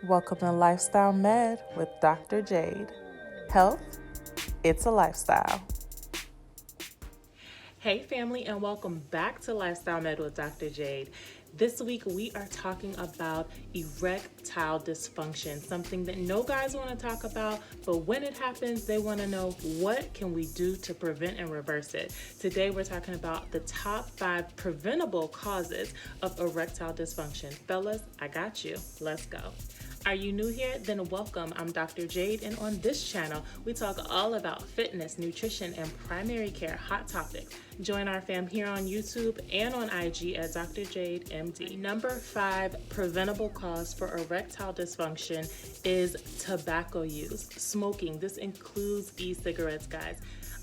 Welcome to Lifestyle Med with Dr. Jade. Health, it's a lifestyle. Hey family, and welcome back to Lifestyle Med with Dr. Jade. This week we are talking about erectile dysfunction, something that no guys want to talk about, but when it happens, they want to know what can we do to prevent and reverse it. Today we're talking about the top 5 preventable causes of erectile dysfunction. Fellas, I got you. Let's go. Are you new here? Then welcome. I'm Dr. Jade, and on this channel, we talk all about fitness, nutrition, and primary care hot topics. Join our fam here on YouTube and on IG at Dr. Jade MD. Number 5 preventable cause for erectile dysfunction is tobacco use, smoking. This includes e-cigarettes, guys.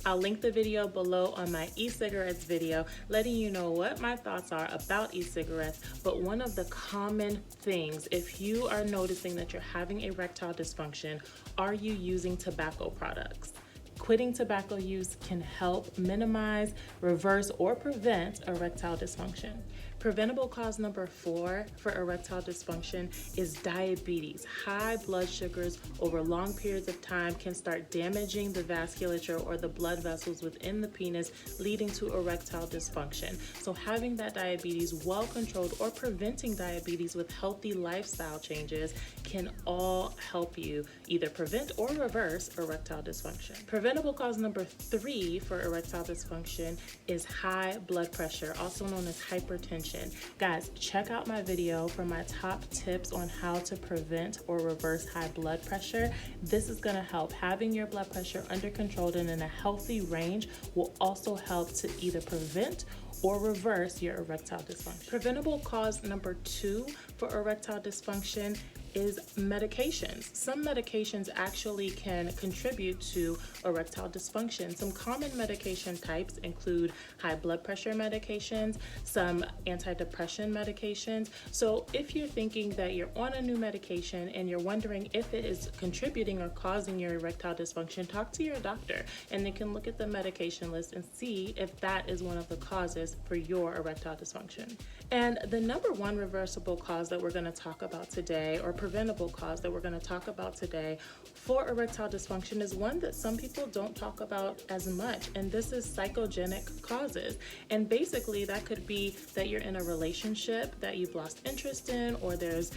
I'll link the video below on my e-cigarettes video, letting you know what my thoughts are about e-cigarettes. But one of the common things, if you are noticing that you're having erectile dysfunction, are you using tobacco products? Quitting tobacco use can help minimize, reverse, or prevent erectile dysfunction. Preventable cause number 4 for erectile dysfunction is diabetes. High blood sugars over long periods of time can start damaging the vasculature or the blood vessels within the penis, leading to erectile dysfunction. So having that diabetes well controlled or preventing diabetes with healthy lifestyle changes can all help you either prevent or reverse erectile dysfunction. Preventable cause number 3 for erectile dysfunction is high blood pressure, also known as hypertension. Guys, check out my video for my top tips on how to prevent or reverse high blood pressure. This is going to help. Having your blood pressure under control and in a healthy range will also help to either prevent or reverse your erectile dysfunction. Preventable cause number 2 for erectile dysfunction is medications. Some medications actually can contribute to erectile dysfunction. Some common medication types include high blood pressure medications, some antidepressant medications. So if you're thinking that you're on a new medication and you're wondering if it is contributing or causing your erectile dysfunction, talk to your doctor and they can look at the medication list and see if that is one of the causes for your erectile dysfunction. And the number 1 reversible cause that we're going to talk about today, or preventable cause that we're going to talk about today for erectile dysfunction, is one that some people don't talk about as much, and this is psychogenic causes. And basically that could be that you're in a relationship that you've lost interest in, or there's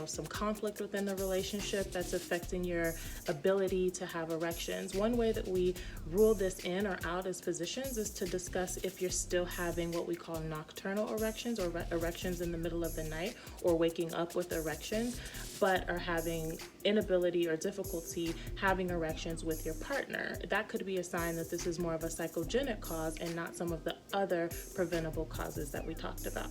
some conflict within the relationship that's affecting your ability to have erections. One way that we rule this in or out as physicians is to discuss if you're still having what we call nocturnal erections, or erections in the middle of the night, or waking up with erections, but are having inability or difficulty having erections with your partner. That could be a sign that this is more of a psychogenic cause and not some of the other preventable causes that we talked about.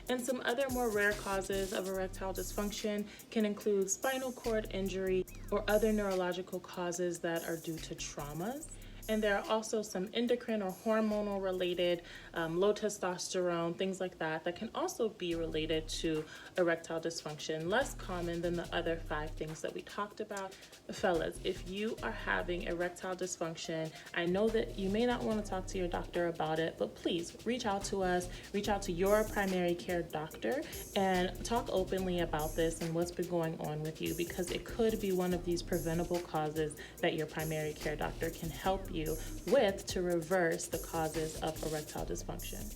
And some other more rare causes of erectile dysfunction can include spinal cord injury or other neurological causes that are due to traumas. And there are also some endocrine or hormonal related, low testosterone, things like that can also be related to erectile dysfunction, less common than the other 5 things that we talked about. Fellas, if you are having erectile dysfunction, I know that you may not want to talk to your doctor about it, but please reach out to us, reach out to your primary care doctor, and talk openly about this and what's been going on with you, because it could be one of these preventable causes that your primary care doctor can help you with to reverse the causes of erectile dysfunction.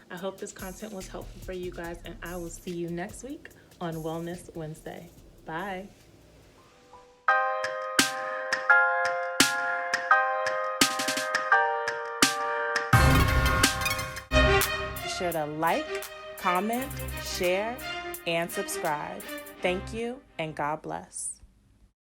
I hope this content was helpful for you guys, and I will see you next week on Wellness Wednesday. Bye. Be sure to like, comment, share, and subscribe. Thank you, and God bless.